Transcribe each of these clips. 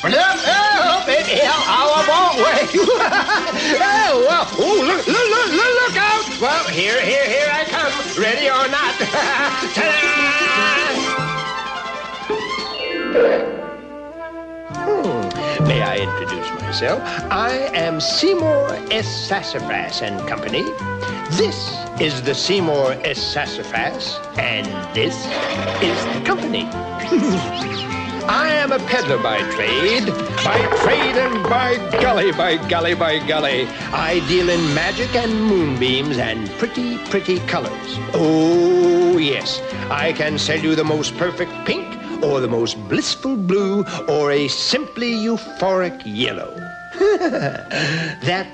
Up it here, I won't wait. Look out. Well, here I come. Ready or not. Ta-da! May I introduce myself? I am Seymour S. Sassafras and Company. This is the Seymour S. Sassafras, and this is the company. I am a peddler by trade and by golly, I deal in magic and moonbeams and pretty, pretty colors. Oh, yes, I can sell you the most perfect pink, or the most blissful blue, or a simply euphoric yellow. That,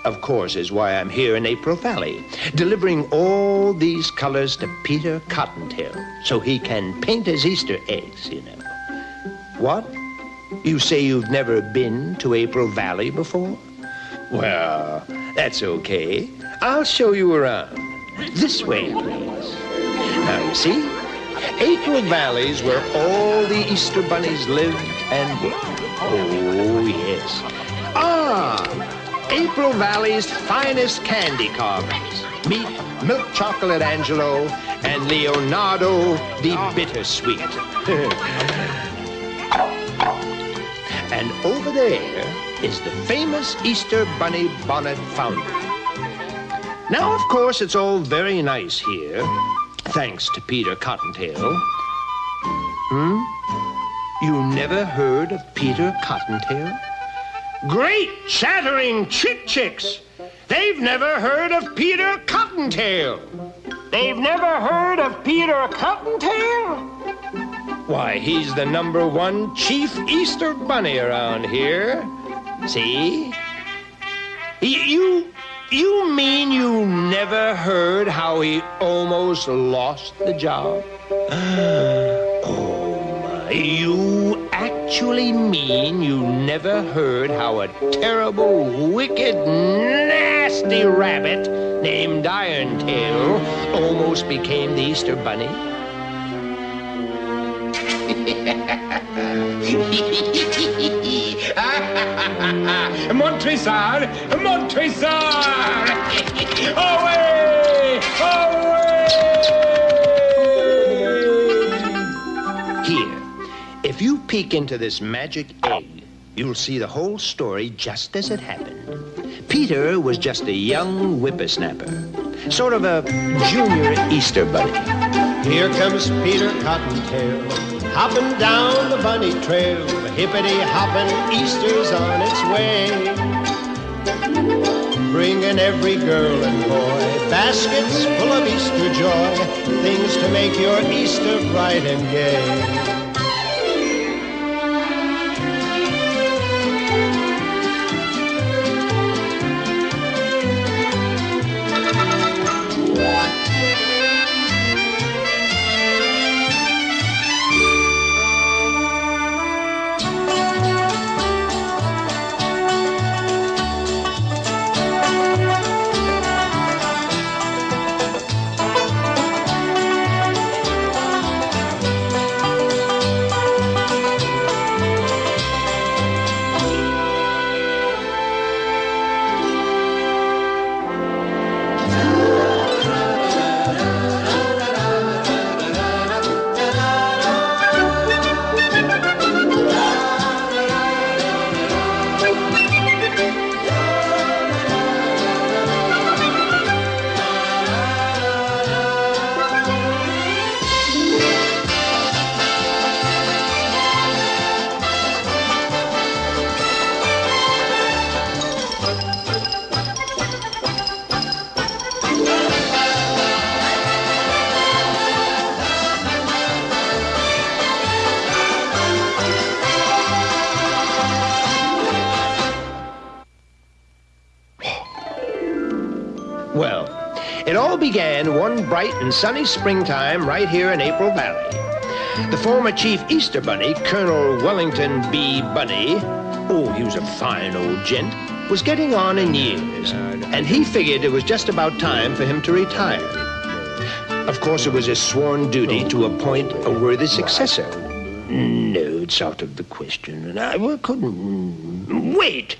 of course, is why I'm here in April Valley, delivering all these colors to Peter Cottontail, so he can paint his Easter eggs, you know. What? You say you've never been to April Valley before? Well, that's okay. I'll show you around. This way, please. Now, you see, April Valley's where all the Easter bunnies live and work. Oh, yes. April Valley's finest candy carvings. Meet Milk Chocolate Angelo and Leonardo the Bittersweet. And over there is the famous Easter Bunny Bonnet Fountain. Now, of course, it's all very nice here, thanks to Peter Cottontail. You never heard of Peter Cottontail? Great chattering chicks! They've never heard of Peter Cottontail! They've never heard of Peter Cottontail? Why, he's the #1 chief Easter bunny around here. See? You mean you never heard how he almost lost the job? Oh, my. You actually mean you never heard how a terrible, wicked, nasty rabbit named Irontail almost became the Easter bunny? Montresor! Away! Here, if you peek into this magic egg, you'll see the whole story just as it happened. Peter was just a young whippersnapper, sort of a junior Easter bunny. Here comes Peter Cottontail, hopping down the bunny trail. The hippity-hopping Easter's on its way, bringing every girl and boy baskets full of Easter joy, things to make your Easter bright and gay. Well, it all began one bright and sunny springtime right here in April Valley. The former chief Easter bunny, Colonel Wellington B. Bunny, oh, he was a fine old gent, was getting on in years, and he figured it was just about time for him to retire. Of course, it was his sworn duty to appoint a worthy successor. No, it's out of the question. And I couldn't... Wait!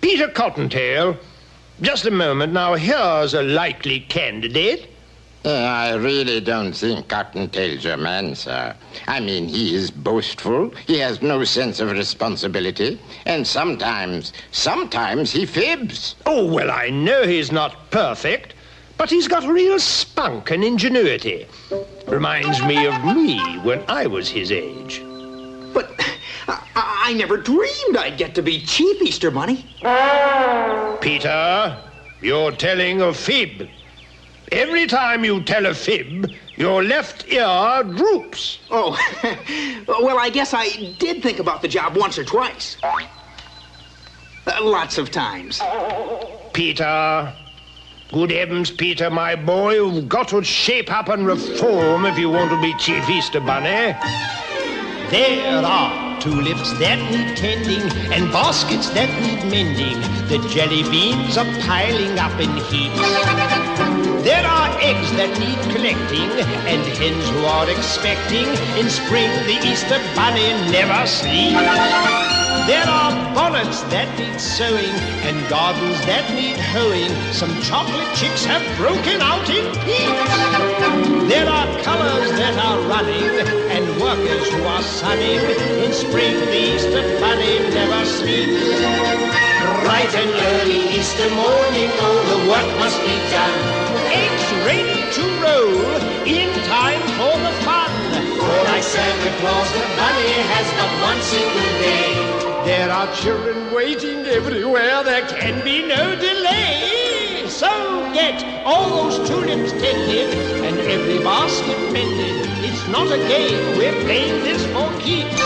Peter Cottontail, just a moment. Now, here's a likely candidate. I really don't think Cottontail's your man, sir. I mean, he is boastful, he has no sense of responsibility, and sometimes he fibs. Oh, well, I know he's not perfect, but he's got real spunk and ingenuity. Reminds me of me when I was his age. But I never dreamed I'd get to be Chief Easter Bunny. Peter, you're telling a fib. Every time you tell a fib, your left ear droops. Oh, well, I guess I did think about the job once or twice. Lots of times. Peter, good heavens, Peter, my boy, you've got to shape up and reform if you want to be Chief Easter Bunny. There are tulips that need tending and baskets that need mending. The jelly beans are piling up in heaps. There are eggs that need collecting and hens who are expecting. In spring, the Easter Bunny never sleeps. There are bonnets that need sewing and gardens that need hoeing. Some chocolate chicks have broken out in peeps. There are colors that are running and workers who are sunning. In spring, the Easter Bunny never sleeps. Bright and early Easter morning, oh, the work must be done. Eggs ready to roll in time for the fun. For like Santa Claus, the bunny has but one single day. There are children waiting everywhere, there can be no delay. So get all those tulips tended and every basket mended. It's not a game, we're playing this for keeps.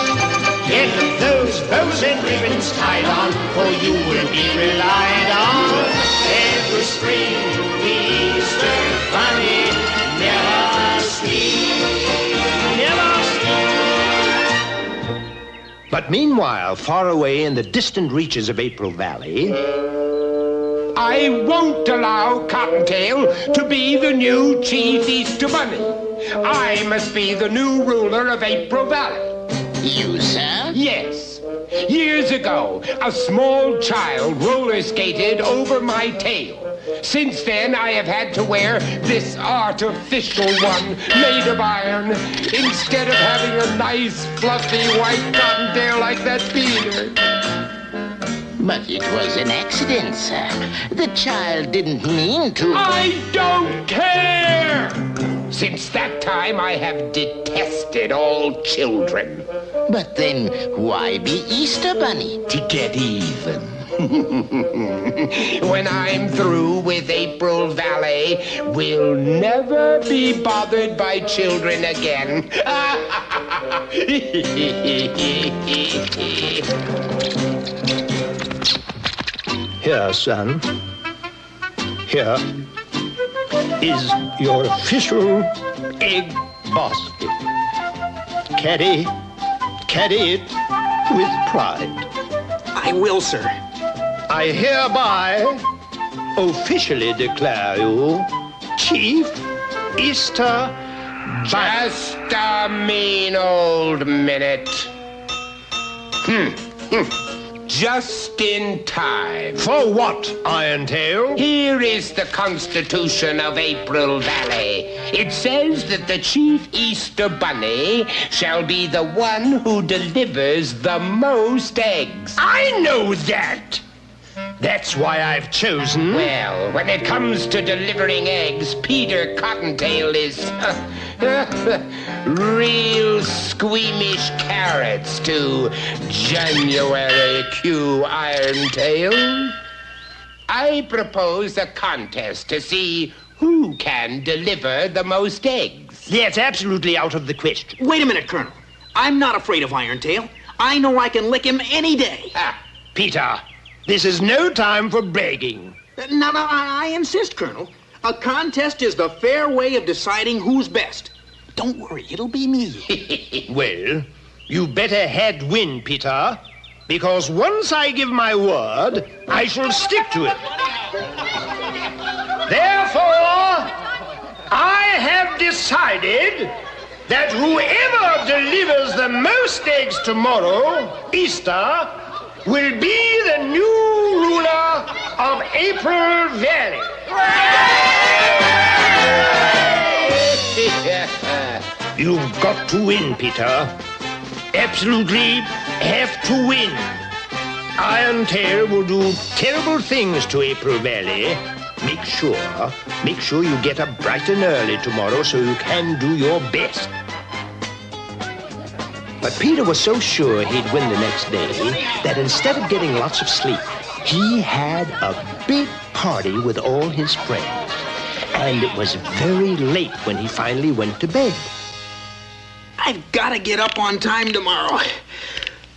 Get those bows and ribbons tied on, for you will be relied on. Every spring, the Easter Bunny never sleeps. Never sleeps. But meanwhile, far away in the distant reaches of April Valley... I won't allow Cottontail to be the new Chief Easter Bunny. I must be the new ruler of April Valley. You, sir? Yes. Years ago, a small child roller skated over my tail. Since then, I have had to wear this artificial one made of iron instead of having a nice, fluffy white cottontail like that Peter. But it was an accident, sir. The child didn't mean to... I don't care! Since that time, I have detested all children. But then, why be Easter Bunny? To get even. When I'm through with April Valley, we'll never be bothered by children again. Here, son. Here is your official egg basket. Carry it with pride. I will, sir. I hereby officially declare you Chief Easter Bunny. Just a mean old minute. Just in time. For what, Irontail? Here is the Constitution of April Valley. It says that the Chief Easter Bunny shall be the one who delivers the most eggs. I know that. That's why I've chosen... Well, when it comes to delivering eggs, Peter Cottontail is real squeamish carrots to January Q Irontail. I propose a contest to see who can deliver the most eggs. That's absolutely out of the question. Wait a minute, Colonel. I'm not afraid of Irontail. I know I can lick him any day. Peter, this is no time for bragging. No, I insist, Colonel. A contest is the fair way of deciding who's best. Don't worry, it'll be me. Well, you better head win, Peter, because once I give my word, I shall stick to it. Therefore, I have decided that whoever delivers the most eggs tomorrow, Easter, will be the new ruler of April Valley. You've got to win, Peter. Absolutely have to win. Iron Tail will do terrible things to April Valley. Make sure you get up bright and early tomorrow so you can do your best. But Peter was so sure he'd win the next day that instead of getting lots of sleep, he had a big party with all his friends. And it was very late when he finally went to bed. I've got to get up on time tomorrow.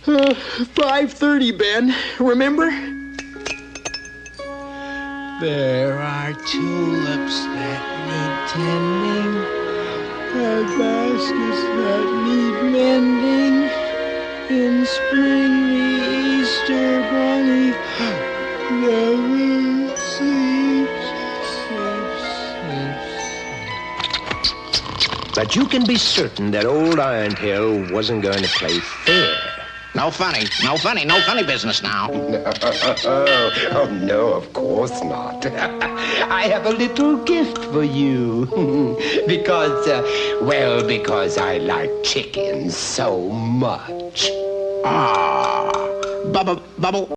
5:30, Ben. Remember? There are tulips that need tending, and baskets that need mending. In spring, the Easter bunny never sleeps. But you can be certain that old Irontail wasn't going to play fair. No funny business now. Oh, no, of course not. I have a little gift for you. Because I like chickens so much. Ah, Bubble.